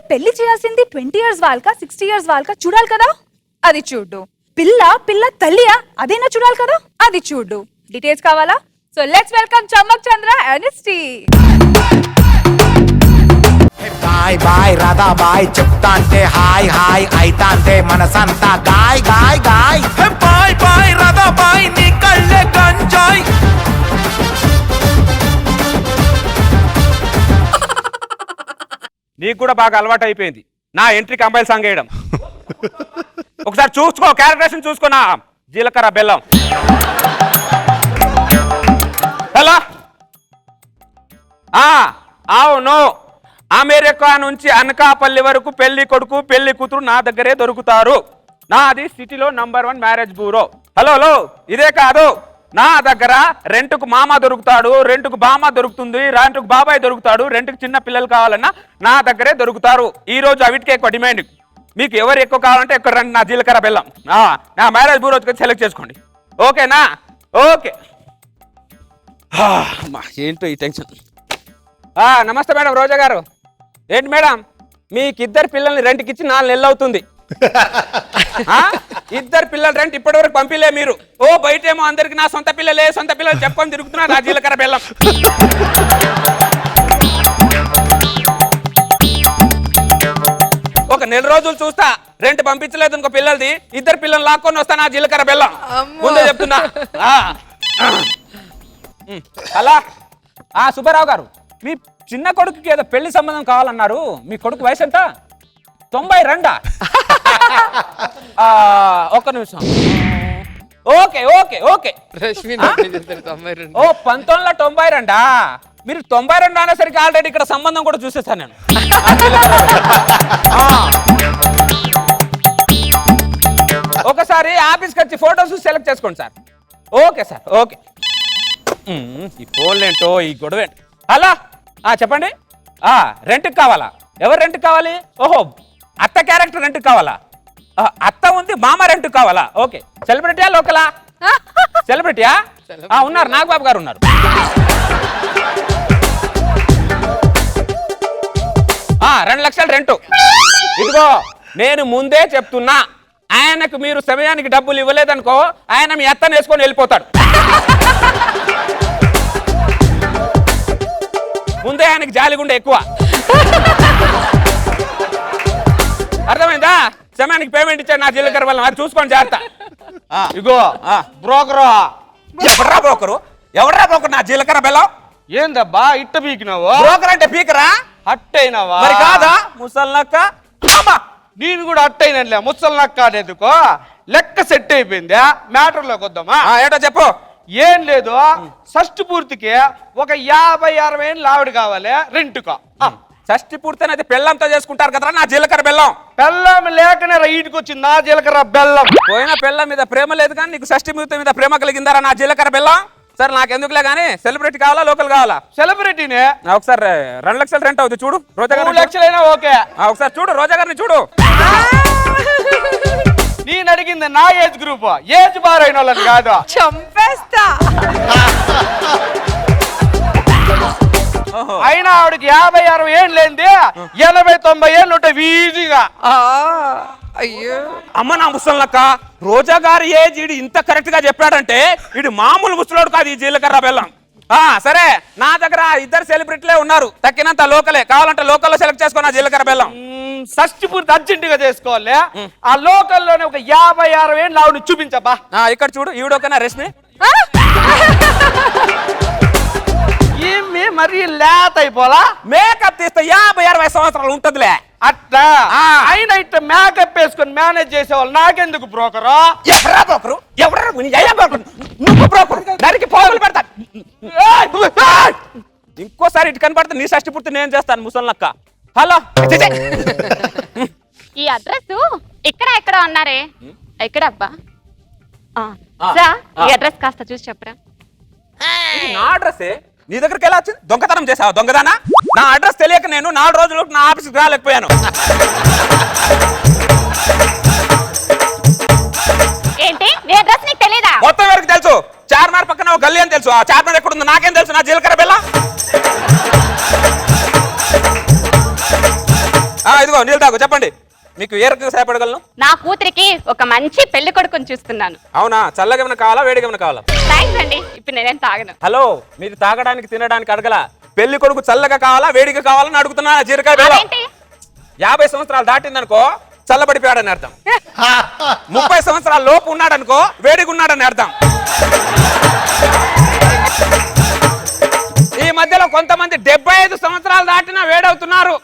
పెళ్లి చేయాల్సింది 20 years వాళ్ళకా 60 years వాళ్ళకా చూడాలి కదా, అది చూడు. పిల్ల తల్లియా, అదేనా చూడాలి కదా, అది చూడు. డీటెయిల్స్ కావాలా? So let's welcome Chammak Chandra and his team. Bye bye Radha bye చెప్తా అంటే హాయ్ హాయ్ అయితా అంటే మనసంతా గాయ్ గాయ్ గాయ్. బాయ్ బాయ్ రాధా బాయ్ నీ కళ్ళే గంజాయ్. నీకు కూడా బాగా అలవాటు అయిపోయింది నా ఎంట్రీకి అమ్మాయిలు సాంగ్ వేయడం. ఒకసారి చూసుకో, క్యారెక్టరేషన్ చూసుకున్నా. జీలకర్ర బెల్లం. హలో, అవును, అమెరికా నుంచి అనకాపల్లి వరకు పెళ్లి కొడుకు పెళ్లి కూతురు నా దగ్గరే దొరుకుతారు. నాది సిటీలో #1 మ్యారేజ్ బ్యూరో. హలో, ఇదే కాదు, నా దగ్గర రెంట్కు మామ దొరుకుతాడు, రెంట్కు బామ్మ దొరుకుతుంది, రెంట్కు బాబాయ్ దొరుకుతాడు, రెంట్కు చిన్న పిల్లలు కావాలన్నా నా దగ్గరే దొరుకుతారు. ఈ రోజు అవిటికి ఎక్కువ డిమాండ్. మీకు ఎవరు ఎక్కువ కావాలంటే ఎక్కువ రండి నా జీలకర్ర బెల్లం. నా మ్యారేజ్ బ్యూరో సెలెక్ట్ చేసుకోండి. ఓకేనా? ఓకే. ఏంటో ఈ టెన్షన్. నమస్తే మేడం, రోజా గారు. ఏంటి మేడం, మీకు 2 పిల్లల్ని రెంట్కి ఇచ్చి 4 నెలలు అవుతుంది. 2 పిల్లల రెంట్ ఇప్పటి వరకు పంపిలే మీరు. బయటేమో అందరికి నా సొంత పిల్లలే చెప్పుకొని తిరుగుతున్నా నా జీలకర్ర బెల్లం. ఒక 1 నెల రోజులు చూస్తా, రెంట్ పంపించలేదు ఇంకో పిల్లలది, 2 పిల్లలు లాక్కొని వస్తా నా జీలకర్ర బెల్లం. ముందే చెప్తున్నా. అలా సుబ్బారావు గారు, మీ చిన్న కొడుకుకి ఏదో పెళ్లి సంబంధం కావాలన్నారు. మీ కొడుకు వయసు ఎంత? 92. ఒక్క నిమిషం. ఓకే 1992. మీరు 92 అనేసరికి ఆల్రెడీ ఇక్కడ సంబంధం కూడా చూసేస్తాను నేను. ఒకసారి ఆఫీస్కి వచ్చి ఫోటోస్ సెలెక్ట్ చేసుకోండి సార్. Okay sir, okay. ఈ ఫోన్లేంటో, ఈ గొడవేంటో. హలో, చెప్పండి. రెంట్కి కావాలా? ఎవరు రెంట్కి కావాలి? అత్త క్యారెక్టర్ రెంట్కి కావాలా? అత్త ఉంది, మామ రెంట్కి కావాలా? ఓకే. సెలబ్రిటీయా లోకలా? సెలబ్రిటీయా? ఉన్నారు, నాగబాబు గారు ఉన్నారు. $2 లక్షలు రెంటు. ఇదిగో నేను ముందే చెప్తున్నా, ఆయనకు మీరు సమయానికి డబ్బులు ఇవ్వలేదనుకో ఆయన మీ అత్తను వేసుకొని వెళ్ళిపోతాడు. ముందే ఆయనకి జాలిగుండే ఎక్కువ. అర్థమైందా? సమయానికి పేమెంట్ ఇచ్చాడు నా జీలకర్ర వల్ల, అది చూసుకొని జాగ్రత్త. ఇగో బ్రోకరు. ఎవడరా బ్రోకరు నా జీలకర్ర బెల్లం? ఏందబ్బా ఇట్ట పీకినావు? బ్రోకర్ అంటే పీకరా? అట్టయినావా? మరి కాదా ముసల్నక్క? నేను కూడా అట్టయినలే, ముసల్నక్క అనేందుకో లెక్క సెట్ అయిపోయిందా? మ్యాటర్లోకి వద్దామా? ఏంటో చెప్పు. ఏం లేదు, షష్టి పూర్తికి ఒక 50-60 ఏళ్ళు ఆవిడ కావాలి రెంట్కో. షష్టి పూర్తి పెళ్ళంతో చేసుకుంటారు కదరా నా జీలకర్ర బెల్లం. బెల్లం లేకనే రైట్కి వచ్చింది నా జీలకర్ర బెల్లం. పోయిన పెళ్ళం మీద ప్రేమ లేదు కానీ నీకు షష్టి పూర్తి మీద ప్రేమ కలిగిందారా నా జీలకర్ర బెల్లం? సరే నాకెందుకులే కానీ, సెలబ్రిటీ కావాలా లోకల్ కావాలా? సెలబ్రిటీనే. ఒకసారి 2 లక్షలు రెంట్ అవుతుంది చూడు. రోజా గారు 2 లక్షలైనా ఓకే. ఒకసారి చూడు, రోజా గారిని చూడు. నేను అడిగింది నా ఏజ్ గ్రూప్, ఏజ్ బార్ అయిన వాళ్ళని కాదు. చంపేస్తా. అయినా ఆవిడకి 50-60 ఏళ్ళు లేనిది 80-90 ఏళ్ళు ఉంటాయి ఈజీగా. అయ్యో అమ్మ నా ముసలక్క, రోజా గారి ఏజ్ ఈడు ఇంత కరెక్ట్ గా చెప్పాడంటే వీడు మామూలు ముసలోడు కాదు ఈ జీలకర్ర బెల్లం. సరే, నా దగ్గర 2 సెలబ్రిటీలే ఉన్నారు, తక్కినంత లోకలే. కావాలంటే లోకల్లో సెలెక్ట్ చేసుకున్నా జీలకర్ర బెల్లం. షష్టి పూర్తి అర్జెంట్ గా చేసుకోవాలి. ఆ లోకల్లోనే ఒక 50-60 ఏళ్ళు ఆవిడ చూపించబ్బా. ఇక్కడ చూడు, ఈవిడొకనా రష్మి? ఏమి మరీ లేత అయిపోలా? మేకప్ తీస్తే 50-60 సంవత్సరాలు ఉంటదిలే. అట్లా అయినా ఇట్లా మేకప్ వేసుకొని మేనేజ్ చేసేవాళ్ళు నాకెందుకు బ్రోకరు? ఎవరా బ్రోకరు? నువ్వు బ్రోకరు, దానికి పోగులు పెడతా. ఇంకోసారి ఇటు కనపడితే నీ షష్టి పూర్తి నేను చేస్తాను ముసలక్క. హలో, ఈ అడ్రస్ ఎక్కడ ఉన్నారే? ఎక్కడబ్బా? ఈ అడ్రస్ కాస్త చూసి చెప్పరా? నా అడ్రస్ నీ దగ్గరికి ఎలా వచ్చింది? దొంగతనం చేసావా? దొంగదానా? నా అడ్రస్ తెలియక నేను 4 రోజులు నా ఆఫీస్కి రాలేకపోయాను. ఏంటి, నీ అడ్రస్ నీకు తెలీదా? మొత్తం వరకు తెలుసు. చార్మార్ పక్కన ఒక గల్లీ అని తెలుసు. ఆ చార్మార్ ఎక్కడుందో నాకేం తెలుసు? నా జీలకర్ర బెల్లం. ఇదిగో ఇదిగో నీళ్ళు తాగు చెప్పండి మీకు ఏ రకంగా సహాయపడగలను? నా కూతురికి ఒక మంచి పెళ్లి కొడుకుని చూస్తున్నాను. అవునా, చల్లగా ఏమైనా కావాలా వేడిగా ఏమైనా కావాలా? థ్యాంక్స్ అండి, ఇప్పుడు నేనేం తాగను. హలో, మీరు తాగడానికి తినడానికి అడగల, పెళ్లి కొడుకు చల్లగా కావాలా వేడిగా కావాలని అడుగుతున్నా. జీరకాయ బెల్లం అదేంటి? 50 సంవత్సరాలు దాటిందనుకో చల్లబడిపోయాడని అర్థం. 30 సంవత్సరాల లోపు ఉన్నాడనుకో వేడిగా ఉన్నాడని అర్థం. ఈ మధ్యలో కొంతమంది 75 సంవత్సరాలు దాటినా వేడవుతున్నారు.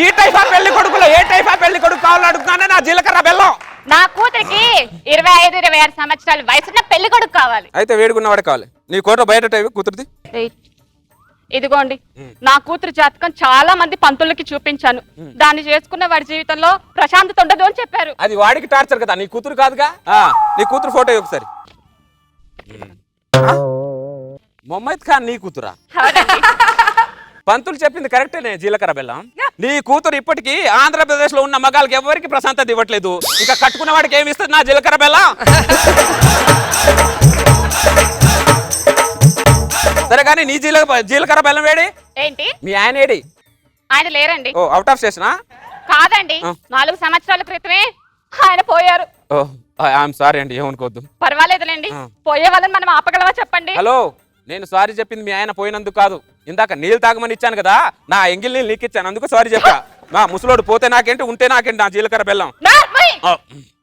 ఈ టైప్ ఆఫ్ పెళ్లి కొడుకులో ఏ టైప్ ఆఫ్ పెళ్లి కొడుకు కావాలని అడుగుతున్నానే నా జీలకర్ర బెల్లం. నా కూతురికి 25-26 సంవత్సరాల వయసున్న పెళ్లి కొడుకు కావాలి. అయితే వేడుకున్నవాడే కావాలి. నీ కోట బయట కూతురుది. ఇదిగోండి, నా కూతురు జాతకం చాలా మంది పంతులకి చూపించాను. దాన్ని చేసుకున్న వాడి జీవితంలో ప్రశాంతత ఉండదు అని చెప్పారు. అది వాడికి టార్చర్ కదా, నీ కూతురు కాదుగా. నీ కూతురు ఫోటో ఒకసారి. మొహమ్మద్ ఖాన్ నీ కూతురా? పంతులు చెప్పింది కరెక్టేనే జీలకర్ర బెల్లం. నీ కూతురు ఇప్పటికీ ఆంధ్రప్రదేశ్ లో ఉన్న మగాళ్ళకి ఎవరికి ప్రశాంతత ఇవ్వట్లేదు. ఇంకా కట్టుకున్న వాడికి ఏమి ఇస్తుంది నా జీలకర్ర బెల్లం? సరే కానీ నీ జీలకర్ర బెల్లం వేడి ఏంటి? మీ ఆయన ఏడి? ఆయన లేరండి. ఓ, అవుట్ ఆఫ్ స్టేషనా? కాదండి, 4 సంవత్సరాల క్రితమే ఆయన పోయారు. ఓ, ఐఎమ్ సారీ అండి, ఏమనుకోవద్దు. పర్వాలేదులేండి, పోయే వాళ్ళని మనం ఆపగలవా చెప్పండి. హలో, నేను సారీ చెప్పింది మీ ఆయన పోయినందుకు కాదు. ఇందాక నీళ్ళు తాగమని ఇచ్చాను కదా, నా ఎంగిల్ నీళ్ళు నీకు ఇచ్చాను, అందుకు సారీ చెప్పా. నా ముసలోడు పోతే నాకేంటి, ఉంటే నాకేంటి నా జీలకర్ర బెల్లం.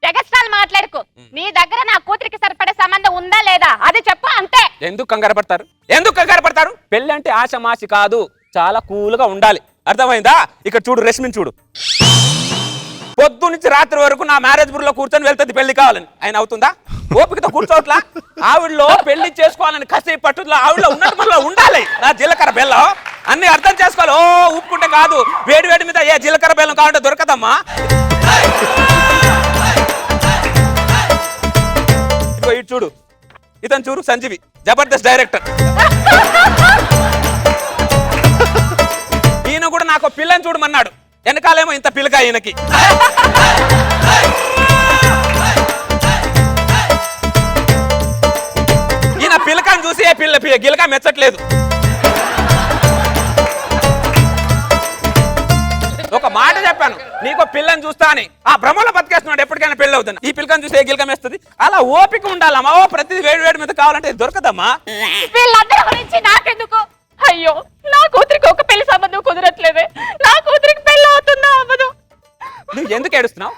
ఎగస్ట్రాలు మాట్లాడుకో. నీ దగ్గర నా కూతురికి సరిపడే సంబంధం ఉందా లేదా అది చెప్పు, అంతే. ఎందుకు కంగారు పడతారు? పెళ్లి అంటే ఆశమాసి కాదు, చాలా కూల్గా ఉండాలి. అర్థమైందా? ఇక్కడ చూడు, రష్మిని చూడు, పొద్దు నుంచి రాత్రి వరకు నా మ్యారేజ్ బుర్లో కూర్చొని వెళ్తుంది పెళ్లి కావాలని. ఆయన అవుతుందా? ఓపికతో కూర్చోట్లా. ఆవిడలో పెళ్లి చేసుకోవాలని కసి పట్టుదల ఆవిడలో ఉన్నట్టు మనలో ఉండాలి. నా జీలకర్ర బెల్లం అన్ని అర్థం చేసుకోవాలి. ఓ ఉప్పుకుంటే కాదు, వేడి వేడి మీద ఏ జీలకర్ర బెల్లం కావాలంటే దొరకదమ్మా. ఇదిగో ఇటు చూడు, ఇతను చూడు, సంజీవి, జబర్దస్త్ డైరెక్టర్. ఈయన కూడా నాకు పిల్లని చూడమన్నాడు. వెనకాలేమో ఇంత పిల్లక ఈయనకి. ఈయన పిల్లకని చూసి గిలక మెచ్చట్లేదు. ఒక మాట చెప్పాను, నీకు పిల్లని చూస్తా అని. ఆ భ్రమలో బతికేస్తున్నాడు, ఎప్పటికైనా పెళ్లి అవుతుంది. ఈ పిల్లకని చూసి ఏ గిలకం వేస్తుంది. అలా ఓపిక ఉండాలమ్మా. ఓ ప్రతి వేడి వేడి మీద కావాలంటే దొరకదమ్మా. వీళ్ళందరి గురించి నాకెందుకు? అయ్యో, నా కూతురికి ఒక పెళ్లి సంబంధం కుదరట్లేదే. నా కూతురికి పెళ్లి అవుతుందా అవ్వదు? నువ్వు ఎందుకు ఏడుస్తున్నావు?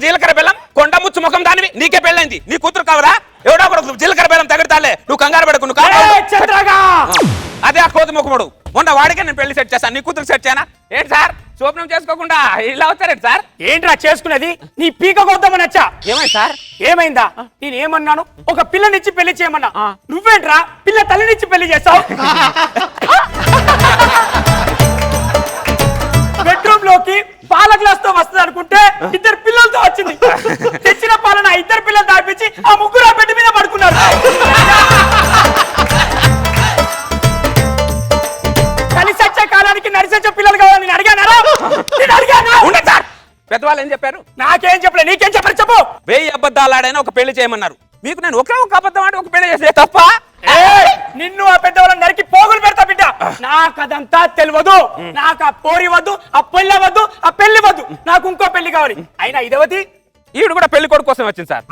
జీలకర్ర బెల్లం కొండ ముచ్చు ముఖం దానివి, నీకే పెళ్ళైంది. నీ కూతురు కావరా? ఎవడో ఒకడు జీలకర్ర బెల్లం తగడతాలే. నువ్వు కంగారు పడకు. అదే ఆ కోతి ముఖముడు. మొన్న వాడికే నేను పెళ్లి సెట్ చేస్తాను, నీ కూతురు సెట్ చేయనా? ఏంటి సార్, శోభనం చేసుకోకుండా ఇలా అవుతారేంటి సార్? ఏంట్రా చేసుకునేది? నీ పీక కొద్దామని వచ్చా. ఏమైంది సార్? ఏమైందా? నేను ఏమన్నాను? ఒక పిల్లనిచ్చి పెళ్లి చేయమన్నా. నువ్వేంట్రా పిల్ల తల్లినిచ్చి పెళ్లి చేస్తావు? బెడ్రూమ్ లోకి పాల గ్లాస్ తో వస్తుంది అనుకుంటే 2 పిల్లలతో వచ్చింది. తెచ్చిన పాలన 2 పిల్లలు తాపించి ఆ ముగ్గురు ఆ బెడ్ మీద పడుకున్నారు. కలిసి వచ్చే కాలానికి నడిచొచ్చే పిల్లలు కావాలని నేను అడిగానా? పెద్దవాళ్ళు ఏం చెప్పారు? నాకేం చెప్పలే, నీకేం చెప్పారు చెప్పు. 1000 అబద్ధాలు ఆడైనా ఒక పెళ్లి చేయమన్నారు. మీకు నేను ఒకే ఒక అబద్ధం ఆడి ఒక పెళ్లి చేసే తప్ప. నిన్ను ఆ పెద్దవాళ్ళని నరికి పోగులు పెడతా బిడ్డ. నాకు అదంతా తెలియదు. నాకు ఆ పోరి వద్దు, ఆ పెళ్ళి వద్దు, ఆ పెళ్లి వద్దు. నాకు ఇంకో పెళ్లి కావాలి. అయినా ఇదవది ఈవిడ కూడా పెళ్లి కొడుకు కోసం వచ్చింది సార్.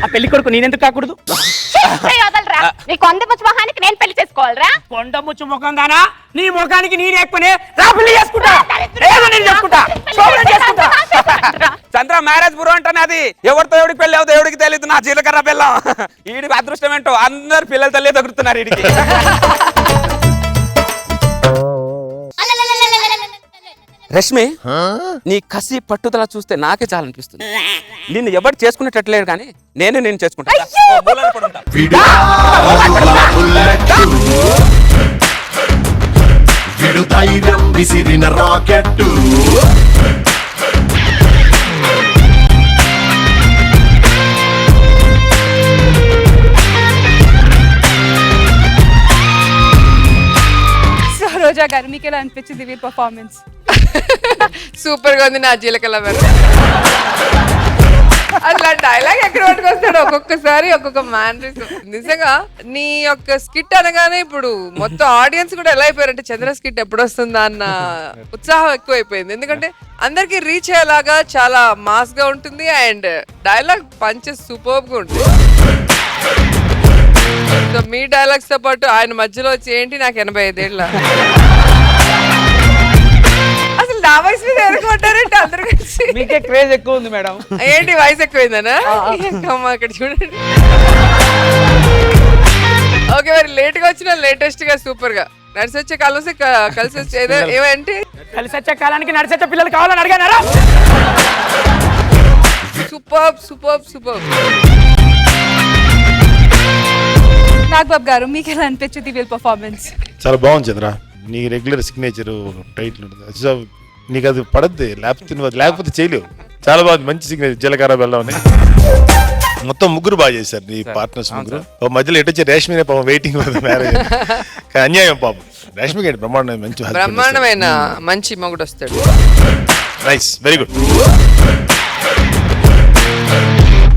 ఆ పెళ్లి కొడుకు నేనెందుకు కాకూడదు? నీ కొండ ముచ్చు మొహానికి నేను పెళ్లి చేసుకోవాలరా? కొండ ముచ్చు ముఖం దానా? నీ ముఖానికి నేను ఎక్కువనే రా పెళ్లి చేసుకుంటా. చంద్ర మ్యారేజ్ బ్యూరో అంటానే అది. ఎవరితో ఎవడికి పెళ్లి అవుతుంది ఎవడికి తెలియదు. నా జీలకర్ర బెల్లం ఈడికి అదృష్టం ఏంటో, అందరు పిల్లల తల్లి తగులుతున్నారు ఈడికి. రష్మి, నీ కసి పట్టుదల చూస్తే నాకే చాలా అనిపిస్తుంది. నిన్ను ఎవరు చేసుకునేటట్లేడు కానీ నేను చేసుకుంటా. ధైర్యం విసిరిన రాకెట్టు రోజా గారు, మీకు ఎలా అనిపించింది వీరి పర్ఫార్మెన్స్? సూపర్ గా ఉంది నా జీలకర్ర బెల్లం. అట్లా డైలాగ్ ఎక్కడ పట్టుకొస్తాడు కూడా ఒక్కొక్కసారి ఒక్కొక్క మ్యానరిజం. నిజంగా నీ యొక్క స్కిట్ అనగానే ఇప్పుడు మొత్తం ఆడియన్స్ కూడా ఎలా అయిపోయారంటే చంద్ర స్కిట్ ఎప్పుడు వస్తుందా అన్న ఉత్సాహం ఎక్కువైపోయింది. ఎందుకంటే అందరికి రీచ్ అయ్యేలాగా చాలా మాస్ గా ఉంటుంది అండ్ డైలాగ్ పంచెస్ సూపర్ గా ఉంటుంది. సో మీ డైలాగ్స్ తో పాటు ఆయన మధ్యలో వచ్చి ఏంటి నాకు 85 ఏళ్ళ అసలు నా వయసు మీద ఎదుర్కొంటారంటే అందరు కలిసి. మీకే క్రేజ్ ఎక్కువ ఉంది మేడం. ఏంటి వయసు ఎక్కువైందనా? అమ్మా అక్కడ చూడండి. ఓకే మరి లేట్ గా వచ్చిన లేటెస్ట్ గా సూపర్ గా నడిచి వచ్చే కలిసి వచ్చే ఏమంటే కలిసి వచ్చే కాలానికి నడిచే పిల్లలు కావాలని అడిగానారా? Super super super. నాగబాబు గారు మీకు ఎలా అనిపించింది వీళ్ళ పర్ఫార్మెన్స్? చాలా బాగుంది చంద్ర. నీ రెగ్యులర్ సిగ్నేచర్ టైటిల్ ఉంటుంది, నీకు అది పడద్ది, లేకపోతే చేయలేవు. చాలా బాగుంది, మంచి సిగ్నేచర్. జీలకర్ర బెల్లం అని మొత్తం ముగ్గురు బాగా చేశారు, నీ పార్ట్నర్స్ ముగ్గురు. మధ్యలో ఎటు వచ్చి రేష్మినే పాపం వెయిటింగ్ మ్యారేజ్. అన్యాయం పాపం. రేష్మికి ఏంటి బ్రహ్మాండమైన మంచి బ్రహ్మాండమైన మంచి మొగుడు వస్తాడు. Nice, very good.